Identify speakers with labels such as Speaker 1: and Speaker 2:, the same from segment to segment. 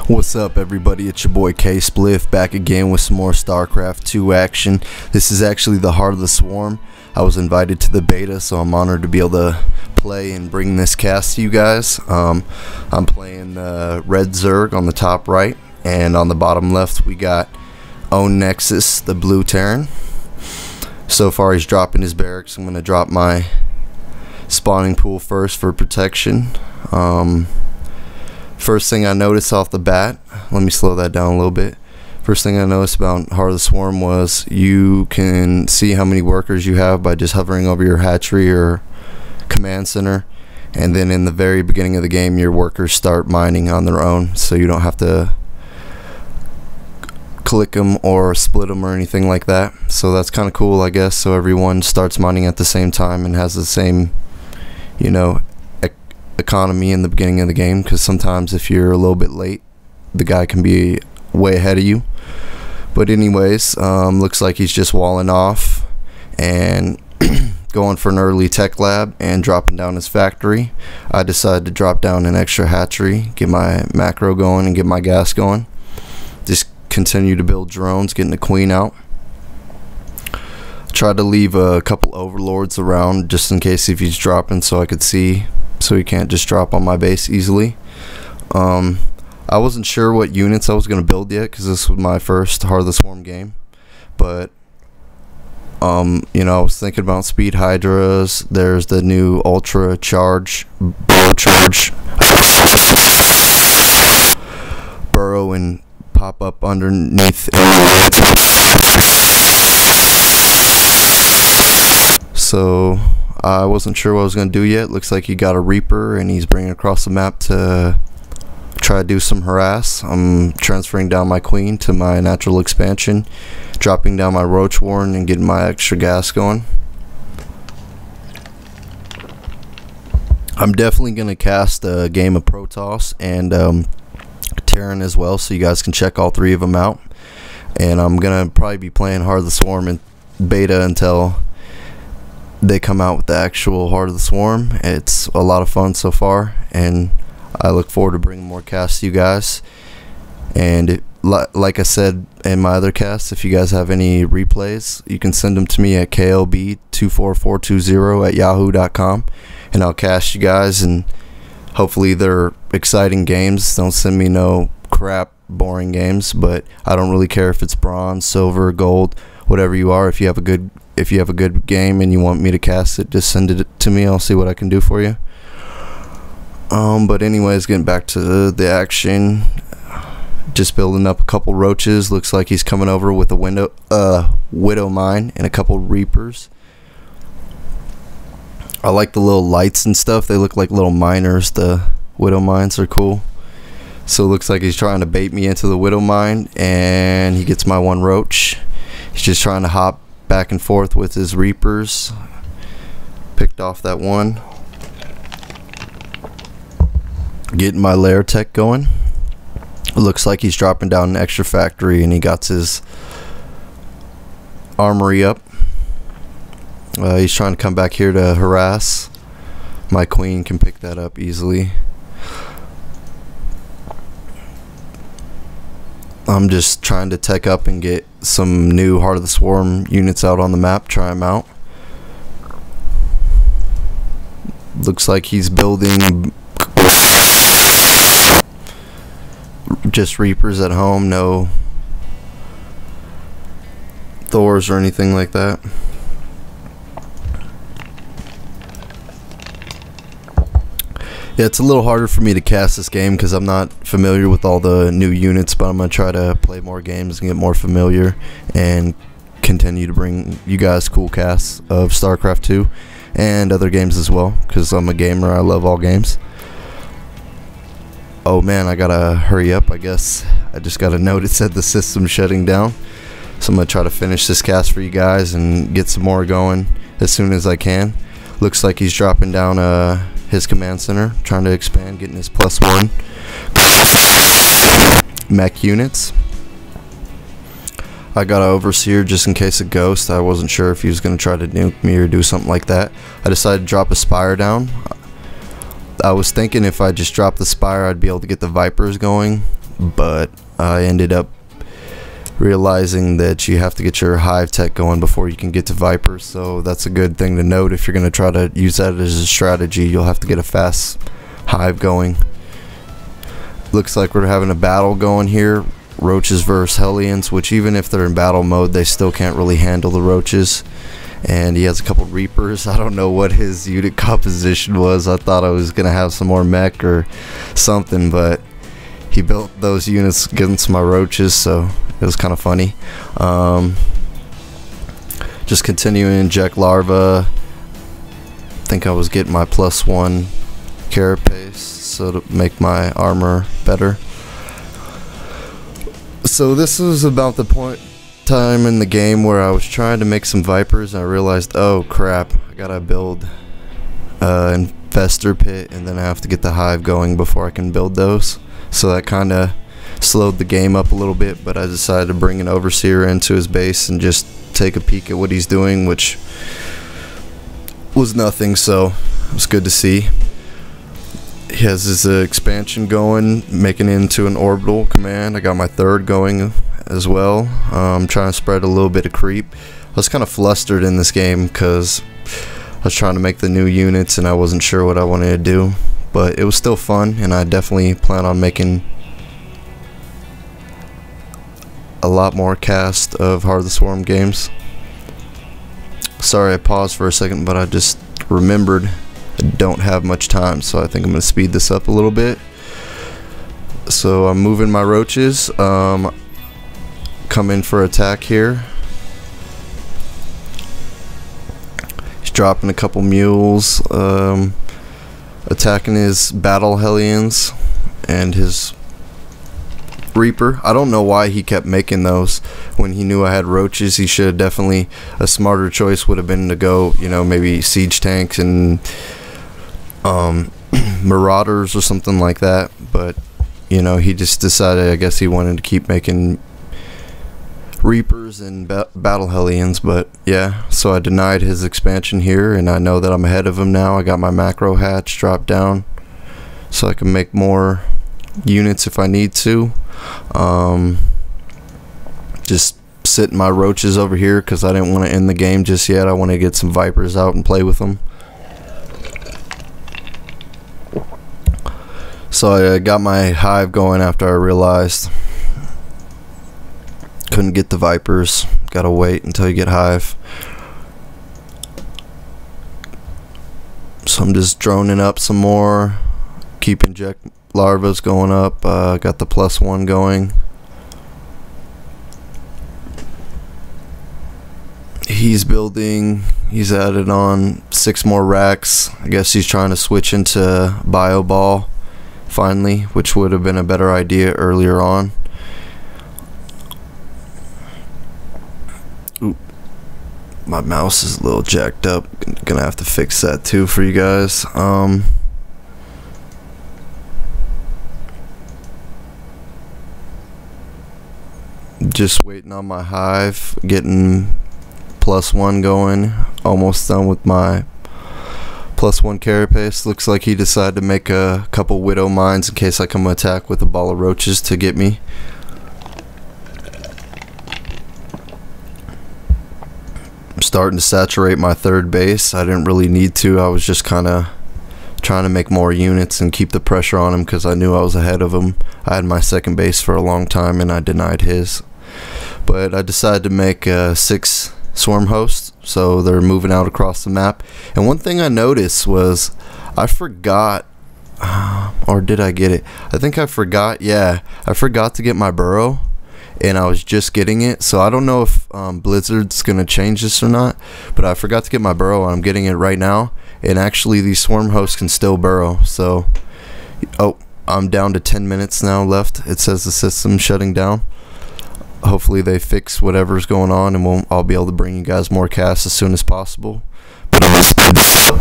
Speaker 1: What's up, everybody? It's your boy K-Spliff back again with some more StarCraft 2 action. This is actually the Heart of the Swarm. I was invited to the beta, so I'm honored to be able to play and bring this cast to you guys. I'm playing Red Zerg on the top right, and on the bottom left we got Own Nexus, the blue Terran. So far he's dropping his barracks. I'm going to drop my spawning pool first for protection. First thing I noticed off the bat, let me slow that down a little bit. First thing I noticed about Heart of the Swarm was you can see how many workers you have by just hovering over your hatchery or command center, and then in the very beginning of the game your workers start mining on their own, so you don't have to click them or split them or anything like that. So that's kind of cool, I guess. So everyone starts mining at the same time and has the same, you know, economy in the beginning of the game, because sometimes if you're a little bit late the guy can be way ahead of you. But anyways, looks like he's just walling off and going for an early tech lab and dropping down his factory. I decided to drop down an extra hatchery, get my macro going and get my gas going. Just continue to build drones, getting the queen out. Tried to leave a couple overlords around just in case if he's dropping, so I could see, so he can't just drop on my base easily. I wasn't sure what units I was going to build yet, because this was my first Heart of the Swarm game, but you know, I was thinking about speed hydras. There's the new ultra charge, burrow charge, burrow and pop up underneath. So I wasn't sure what I was going to do yet. Looks like he got a Reaper and he's bringing across the map to try to do some harass. I'm transferring down my queen to my natural expansion, dropping down my Roach Warren and getting my extra gas going. I'm definitely going to cast a game of Protoss and Terran as well, so you guys can check all three of them out. And I'm going to probably be playing Heart of the Swarm in beta until they come out with the actual Heart of the Swarm. It's a lot of fun so far, and I look forward to bringing more casts to you guys. And like I said in my other casts, if you guys have any replays, you can send them to me at klb24420@yahoo.com, and I'll cast you guys, and hopefully they're exciting games. Don't send me no crap boring games, but I don't really care if it's bronze, silver, gold, whatever you are. If you have a good game and you want me to cast it, just send it to me. I'll see what I can do for you. But anyways, getting back to the action, just building up a couple roaches. Looks like he's coming over with a widow mine and a couple reapers. I like the little lights and stuff. They look like little miners. The widow mines are cool. So it looks like he's trying to bait me into the widow mine, and he gets my one roach. He's just trying to hop back and forth with his reapers. Picked off that one. Getting my lair tech going. It looks like he's dropping down an extra factory, and he got his armory up. He's trying to come back here to harass. My queen can pick that up easily. I'm just trying to tech up and get some new Heart of the Swarm units out on the map, try them out. Looks like he's building just Reapers at home, no Thors or anything like that. Yeah, it's a little harder for me to cast this game because I'm not familiar with all the new units, but I'm going to try to play more games and get more familiar and continue to bring you guys cool casts of StarCraft 2 and other games as well, because I'm a gamer. I love all games. Oh man, I gotta hurry up. I guess I just got a note. It said the system's shutting down, so I'm going to try to finish this cast for you guys and get some more going as soon as I can. Looks like he's dropping down his command center, trying to expand, getting his +1 mech units. I got an overseer just in case of ghost. I wasn't sure if he was going to try to nuke me or do something like that. I decided to drop a spire down. I was thinking if I just dropped the spire I'd be able to get the Vipers going, but I ended up realizing that you have to get your hive tech going before you can get to Vipers, so that's a good thing to note. If you're going to try to use that as a strategy, you'll have to get a fast hive going. Looks like we're having a battle going here, roaches versus Hellions, which even if they're in battle mode, they still can't really handle the roaches. And he has a couple Reapers. I don't know what his unit composition was. I thought I was going to have some more mech or something, but he built those units against my roaches, so it was kind of funny. Just continuing to inject larva. I think I was getting my +1 carapace, so to make my armor better. So this was about the time in the game where I was trying to make some Vipers, and I realized, oh crap, I gotta build an infestor pit, and then I have to get the hive going before I can build those. So that kind of slowed the game up a little bit, but I decided to bring an overseer into his base and just take a peek at what he's doing, which was nothing, so it was good to see. He has his expansion going, making it into an orbital command. I got my 3rd going as well. I'm trying to spread a little bit of creep. I was kind of flustered in this game because I was trying to make the new units and I wasn't sure what I wanted to do, but it was still fun, and I definitely plan on making a lot more cast of Heart of the Swarm games. Sorry I paused for a second, but I just remembered I don't have much time, so I think I'm going to speed this up a little bit. So I'm moving my roaches, come in for attack here. He's dropping a couple mules, attacking his battle Hellions and his Reaper. I don't know why he kept making those when he knew I had roaches. He should have definitely, a smarter choice would have been to go, you know, maybe siege tanks and marauders or something like that, but you know, he just decided, I guess he wanted to keep making Reapers and battle Hellions. But yeah, so I denied his expansion here, and I know that I'm ahead of him now. I got my macro hatch dropped down so I can make more units if I need to. Just sitting my roaches over here because I didn't want to end the game just yet. I want to get some Vipers out and play with them. So I got my hive going after I realized couldn't get the Vipers. Gotta wait until you get hive. So I'm just droning up some more. Keep inject larvas going up. Got the +1 going. He's building. He's added on 6 more racks. I guess he's trying to switch into Bio Ball finally, which would have been a better idea earlier on. Oop. My mouse is a little jacked up. Gonna have to fix that too for you guys. Just waiting on my hive, getting +1 going. Almost done with my +1 carapace. Looks like he decided to make a couple widow mines in case I come attack with a ball of roaches to get me. I'm starting to saturate my 3rd base. I didn't really need to. I was just kind of trying to make more units and keep the pressure on him because I knew I was ahead of him. I had my 2nd base for a long time and I denied his. But I decided to make 6 swarm hosts, so they're moving out across the map. And one thing I noticed was I forgot, or did I get it? I think I forgot. Yeah, I forgot to get my burrow, and I was just getting it. So I don't know if Blizzard's gonna change this or not, but I forgot to get my burrow and I'm getting it right now. And actually these swarm hosts can still burrow. So oh, I'm down to 10 minutes now left. It says the system's shutting down. Hopefully they fix whatever's going on, and I'll be able to bring you guys more casts as soon as possible. But I'm gonna speed this up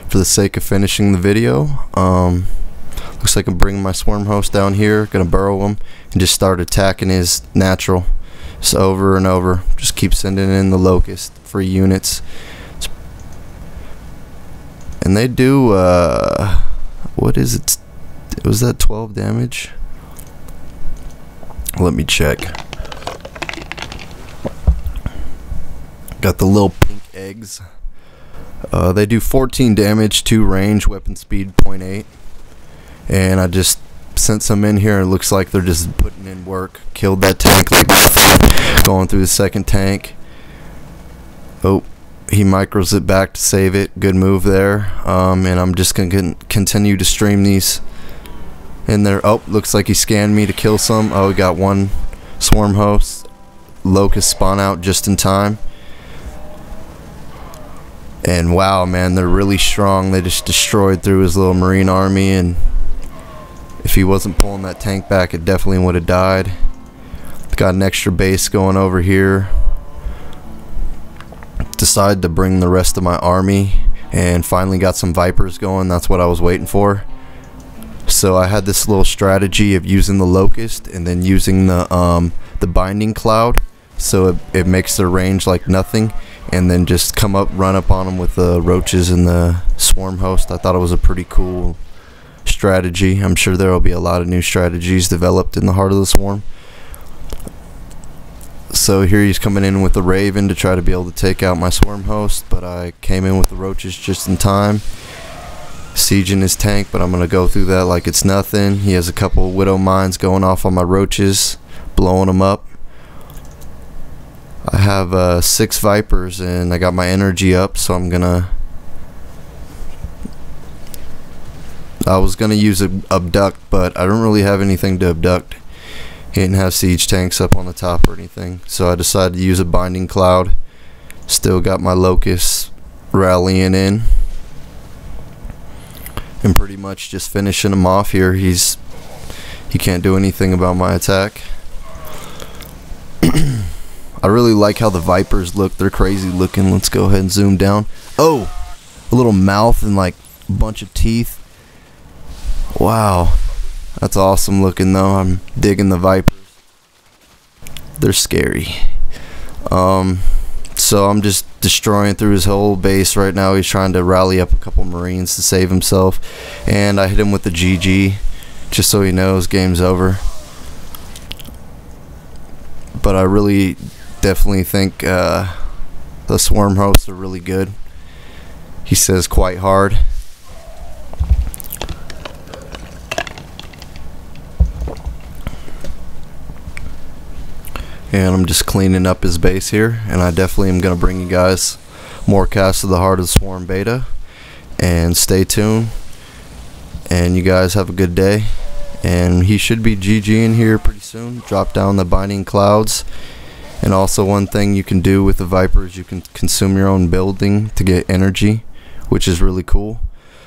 Speaker 1: for the sake of finishing the video. Looks like I'm bringing my swarm host down here, gonna burrow him and just start attacking his natural, just over and over. Just keep sending in the locust free units, and they do what is it? Was that 12 damage? Let me check. Got the little pink eggs. They do 14 damage, 2 range, weapon speed 0.8. And I just sent some in here. It looks like they're just putting in work. Killed that tank like nothing. Going through the second tank. Oh, he micros it back to save it. Good move there. And I'm just going to continue to stream these in there. Oh, looks like he scanned me to kill some. Oh, we got one swarm host. Locust spawn out just in time. And wow, man, they're really strong. They just destroyed through his little marine army, and if he wasn't pulling that tank back, it definitely would have died. Got an extra base going over here. Decided to bring the rest of my army, and finally got some Vipers going. That's what I was waiting for. So I had this little strategy of using the Locust and then using the Binding Cloud, so it makes their range like nothing, and then just come up, run up on them with the roaches and the swarm host. I thought it was a pretty cool strategy. I'm sure there will be a lot of new strategies developed in the Heart of the Swarm. So here he's coming in with the Raven to try to be able to take out my swarm host, but I came in with the roaches just in time. Sieging his tank, but I'm going to go through that like it's nothing. He has a couple Widow Mines going off on my roaches, blowing them up. I have 6 Vipers, and I got my energy up, so I was gonna use abduct, but I don't really have anything to abduct. He didn't have siege tanks up on the top or anything, so I decided to use a Binding Cloud. Still got my Locusts rallying in, and pretty much just finishing him off here. He can't do anything about my attack. I really like how the Vipers look. They're crazy looking. Let's go ahead and zoom down. Oh, a little mouth and like a bunch of teeth. Wow, that's awesome looking though. I'm digging the Vipers. They're scary. So I'm just destroying through his whole base right now. He's trying to rally up a couple Marines to save himself, and I hit him with the GG just so he knows game's over. But I really definitely think the swarm hosts are really good. He says quite hard. And I'm just cleaning up his base here, and I definitely am going to bring you guys more casts of the Heart of the Swarm beta, and stay tuned, and you guys have a good day. And he should be GGing here pretty soon. Drop down the Binding Clouds. And also one thing you can do with the Vipers, you can consume your own building to get energy, which is really cool.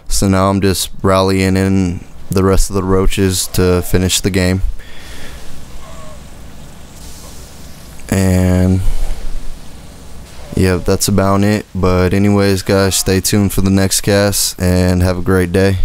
Speaker 1: So now I'm just rallying in the rest of the roaches to finish the game. And yeah, that's about it. But anyways, guys, stay tuned for the next cast, and have a great day.